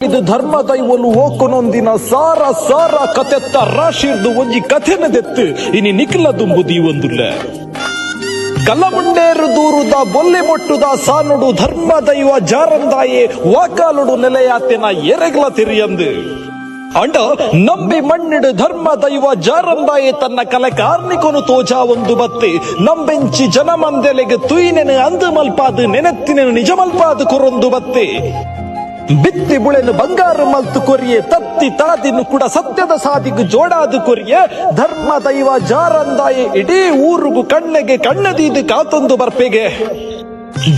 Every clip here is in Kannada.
ಇದು ಧರ್ಮ ದೈವಲು ಓಕೊನೊಂದಿನ ಸಾರ ಸಾರ ಕತೆತ್ತ ರಾಶಿರ್ದು ಒಂಜಿ ಕಥೆನದೆತ್ತು ಇನಿ ನಿಖಿಲ ದುಂಬುದಿ ಒಂದುಲ್ಲ ಕಲ್ಲಮುಂಡೇರು ದೂರುದ ಬೊಲ್ಲೆ ಮೊಟ್ಟುದ ಸಾನುಡು ಧರ್ಮ ದೈವ ಜಾರಂದಾಯೆ ವಾಕಾಲುಡು ನೆಲೆಯಾತೆನ ಎರೆಗ್ಲ ತಿರಿಯಂದು ಅಂಡ ನಂಬಿ ಮಣ್ಣಿಡು ಧರ್ಮ ದೈವ ಜಾರಂದಾಯೆ ತನ್ನ ಕಲೆ ಕಾರ್ಮಿಕನು ತೋಜಾ ಒಂದು ಬತ್ತೆ ನಂಬೆಂಚಿ ಜನಮಂದೆಲೆಗೆ ತುಯಿನೆನು ಅಂದು ಮಲ್ಪಾದು ನೆನೆತ್ತಿನೆನು ನಿಜ ಮಲ್ಪಾದು ಕೊರೊಂದು ಬತ್ತೆ ಬಿತ್ತಿ ಬುಳೆನು ಬಂಗಾರ ಮಲ್ತು ಕೊರಿಯೆ ತತ್ತಿ ತಾದಿನು ಕೂಡ ಸತ್ಯದ ಸಾದಿಗೂ ಜೋಡಾದು ಕೊರಿಯೆ ಧರ್ಮ ದೈವ ಜಾರಂದಾಯೆ ಇಡೀ ಊರಿಗೂ ಕಣ್ಣೆಗೆ ಕಣ್ಣದೀದು ಕಾತೊಂದು ಬರ್ಪೆಗೆ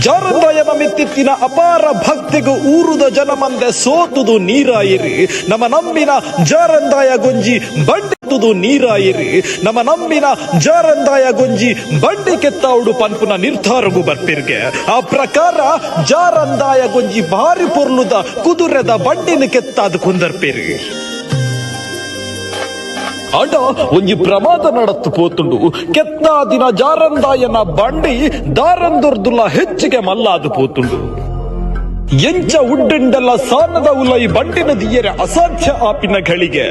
ಜಾರಂದಾಯನ ಮಿತ್ತಿತ್ತಿನ ಅಪಾರ ಭಕ್ತಿಗೂ ಊರುದ ಜನಮಂದೆ ಸೋತುದು ನೀರಾಯಿರಿ ನಮ್ಮ ನಂಬಿನ ಜಾರಂದಾಯ ಗೊಂಜಿ ಬಂಡಿತ್ತುದು ನೀರಾಯಿರಿ ನಮ್ಮ ನಂಬಿನ ಜಾರಂದಾಯ ಗೊಂಜಿ ಬಂಡಿ ಕೆತ್ತೌಡು ಪನ್ಪುನ ನಿರ್ಧಾರಗೂ ಬರ್ಪಿರ್ಗೆ ಆ ಪ್ರಕಾರ ಜಾರಂದಾಯ ಗೊಂಜಿ ಭಾರಿ ಪೊರ್ಲುದ ಕುದುರೆದ ಬಂಡಿನ ಕೆತ್ತಾದ ಕುಂದರ್ಪಿರಿ ಅಂಡ ಒಂಜಿ ಪ್ರಮಾದ ನಡತ್ತು ಪೋತುಂಡು ಕೆತ್ತಾದಿನ ಜಾರಂದಾಯನ ಬಂಡಿ ದಾರಂದೊರ್ದುಲ ಹೆಚ್ಚಿಗೆ ಮಲ್ಲಾದು ಪೋತುಂಡು ಎಂಚ ಉಡ್ಡಿಂಡಲ್ಲ ಸಾನದ ಉಲೈ ಬಂಡಿನ ದಿಯರೆ ಅಸಾಧ್ಯ ಆಪಿನ ಗಳಿಗೆ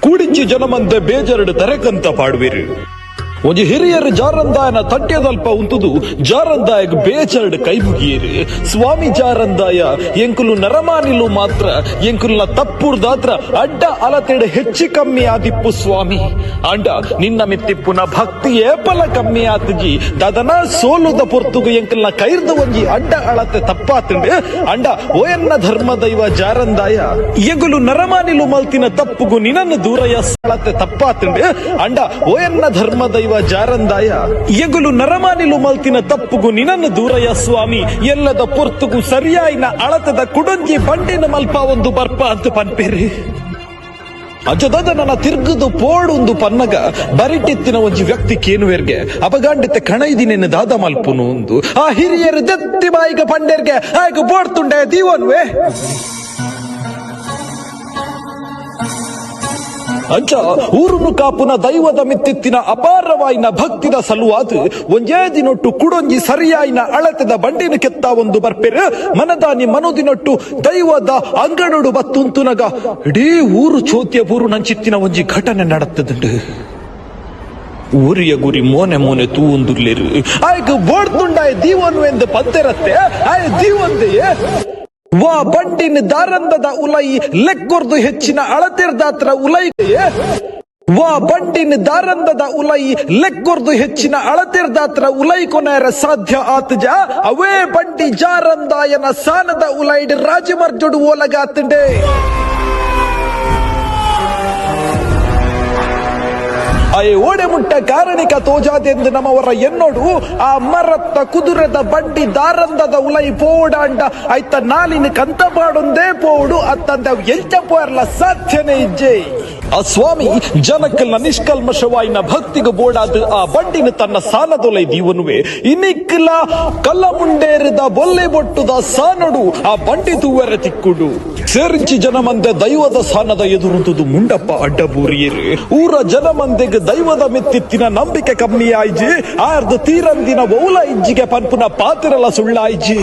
ಕೂಡಿಂಚಿ ಜನಮಂದೆ ಬೇಜರಡು ತರೆಕಂತ ಪಾಡುವಿರು ಒಂಜಿ ಹಿರಿಯರು ಜಾರಂದಾಯನ ತಟ್ಟೆದಲ್ಪ ಉಂತುದು ಜಾರಂದಾಯಗ್ ಬೇಜರಡು ಕೈ ಮುಗಿಯಿರಿ ಸ್ವಾಮಿ ಜಾರಂದಾಯ ಎಂಕುಲು ನರಮಾನಿಲು ಮಾತ್ರ ಎಂಕುಲ್ನ ತಪ್ಪುರ್ದಾತ್ರ ಅಡ್ಡ ಅಲತೆಡು ಹೆಚ್ಚಿ ಕಮ್ಮಿ ಆದಿಪ್ಪು ಸ್ವಾಮಿ ಅಂಡ ನಿನ್ನ ಮಿತ್ತಿಪ್ಪುನ ಭಕ್ತಿ ಏಪಲ ಕಮ್ಮಿ ಆತಜಿ ದದನ ಸೋಲುದ ಪೊರ್ತುಗು ಎಂಕಲ್ನ ಕೈರ್ದ ಒಂಜಿ ಅಡ್ಡ ಅಳತೆ ತಪ್ಪಾತಂಡು ಅಂಡ ಓಯನ್ನ ಧರ್ಮ ದೈವ ಜಾರಂದಾಯ ಎಂಗುಲು ನರಮಾನಿಲು ಮಲ್ತಿನ ತಪ್ಪುಗು ನಿನನ್ನು ದೂರಯ ಅಳತೆ ತಪ್ಪಾತಂಡು ಅಂಡ ಓಯನ್ನ ಧರ್ಮ ದೈವ ಜಾರಂದಾಯ ಎಂಗುಲು ನರಮಾನಿಲು ಮಲ್ತಿನ ತಪ್ಪುಗು ನಿನನ್ನು ದೂರಯ ಸ್ವಾಮಿ ಎಲ್ಲದ ಪೊರ್ತುಗು ಸರಿಯಾಯಿನ ಅಳತದ ಕುಡಂಜಿ ಬಂಡಿನ ಮಲ್ಪ ಒಂದು ಬರ್ಪ ಅಂತ ಪನ್ಪೇರಿ ಅಜದಾದ ನನ್ನ ತಿರ್ಗದು ಪೋಡುಂದು ಪನ್ನಗ ಬರಿಟಿತ್ತಿನ ಒಂಜಿ ವ್ಯಕ್ತಿ ಕೇನುವೆರ್ಗೆ ಅಪಗಾಂಡಿತೆ ಕಣೈದಿನೆನ್ನು ದಾದ ಮಲ್ಪುನು ಒಂದು ಆ ಹಿರಿಯರು ದತ್ತಿ ಬಾಯಿಗ ಪಂಡೆರ್ಗೆ ಆಗ ಬೋಡ್ತುಂಡೆ ದೀವನ್ವೇ ಅಂಚ ಊರುನು ಕಾಪುನ ದೈವದ ಮಿತ್ತಿತ್ತಿನ ಅಪಾರವಾಯಿನ ಭಕ್ತಿದ ಸಲುವಾದ ಒಂಜೇ ದಿನೊಟ್ಟು ಕುಡೊಂಜಿ ಸರಿಯಾಯಿನ ಅಳತೆದ ಬಂಡಿನ ಕೆತ್ತ ಒಂದು ಬರ್ಪೆರೆ ಮನದಾನಿ ಮನುದಿನೊಟ್ಟು ದೈವದ ಅಂಗಡುಡು ಬತ್ತುಂತುನಗ ಇಡೀ ಊರು ಚೋತ್ಯ ಊರು ನಂಚಿತ್ತಿನ ಒಂಜಿ ಘಟನೆ ನಡತ್ತದುಂಡು ಊರಿಯ ಗುರಿ ಮೋನೆ ಮೋನೆ ತೂಂದುರ್ಲೇರು ಆಯ್ಕೆ ಬೋಡ್ತುಂಡಾಯ ದೀವನು ಎಂದು ಪತ್ತೆರತ್ತೆ ಆಯ ದೀವಂದೆಯೇ ವಾ ಬಂಡಿನ ದಾರಂದದ ಉಲೈ ಲೆಕ್ಕೊರ್ದು ಹೆಚ್ಚಿನ ಅಳತಿರ್ದಾತ್ರ ಉಲೈಗೆ ವಾ ಬಂಡಿನ ದಾರಂದದ ಉಲೈ ಲೆಕ್ಕೊರ್ದು ಹೆಚ್ಚಿನ ಅಳತಿರ್ದಾತ್ರ ಉಲೈ ಕೊನೆಯರ ಸಾಧ್ಯ ಆತಜ ಅವೇ ಬಂಡಿ ಜಾರಂದಾಯನ ಸಾನದ ಉಲೈಡ್ ರಾಜಮರ್ಜುಡು ಓಲಗಾತಂಡೆ ಅಯ್ಯ ಓಡೆ ಮುಟ್ಟ ಕಾರಣಿಕ ತೋಜಾದೆಂದು ನಮ್ಮವರ ಎನ್ನೋಡು ಆ ಮರತ್ತ ಕುದುರೆದ ಬಂಡಿ ದಾರಂದದ ಉಲೈ ಪೋಡಾಂಡ ಆಯ್ತ ನಾಲಿನ ಕಂತ ಪಾಡೊಂದೇ ಪೋಡು ಅತ್ತಂದ ಎಂಚ ಪೋರ್ಲ ಸಾಧ್ಯನೇ ಇಜ್ಜೆ ಆ ಸ್ವಾಮಿ ಜನಕ್ಕಲ್ನ ನಿಷ್ಕಲ್ಮಶವಾಯಿನ ಭಕ್ತಿಗೆ ಬೋಡಾದ ಆ ಬಂಡಿನ ತನ್ನ ಸಾನದೊಲೈ ದೀವನುವೆ ಇನಿಕ್ಕಲ ಕಲ್ಲಮುಂಡೇರಿದ ಬೊಲ್ಲೆ ಬೊಟ್ಟುದ ಸಾನಡು ಆ ಬಂಡಿ ತೂವರೆ ತಿಕ್ಕುಡು ಸೇರಿಂಚಿ ಜನಮಂದೆ ದೈವದ ಸಾನದ ಎದುರುಂತದು ಮುಂಡಪ್ಪ ಅಡ್ಡಬೂರಿಯರು ಊರ ಜನಮಂದೆಗೆ ದೈವದ ಮೆತ್ತಿತ್ತಿನ ನಂಬಿಕೆ ಕಮ್ಮಿ ಆಯ್ಜಿ ಆರ್ದ ತೀರಂದಿನ ಓಲ ಇಜ್ಜಿಗೆ ಪನ್ಪುನ ಪಾತಿರಲ ಸುಳ್ಳಾಯ್ಜಿ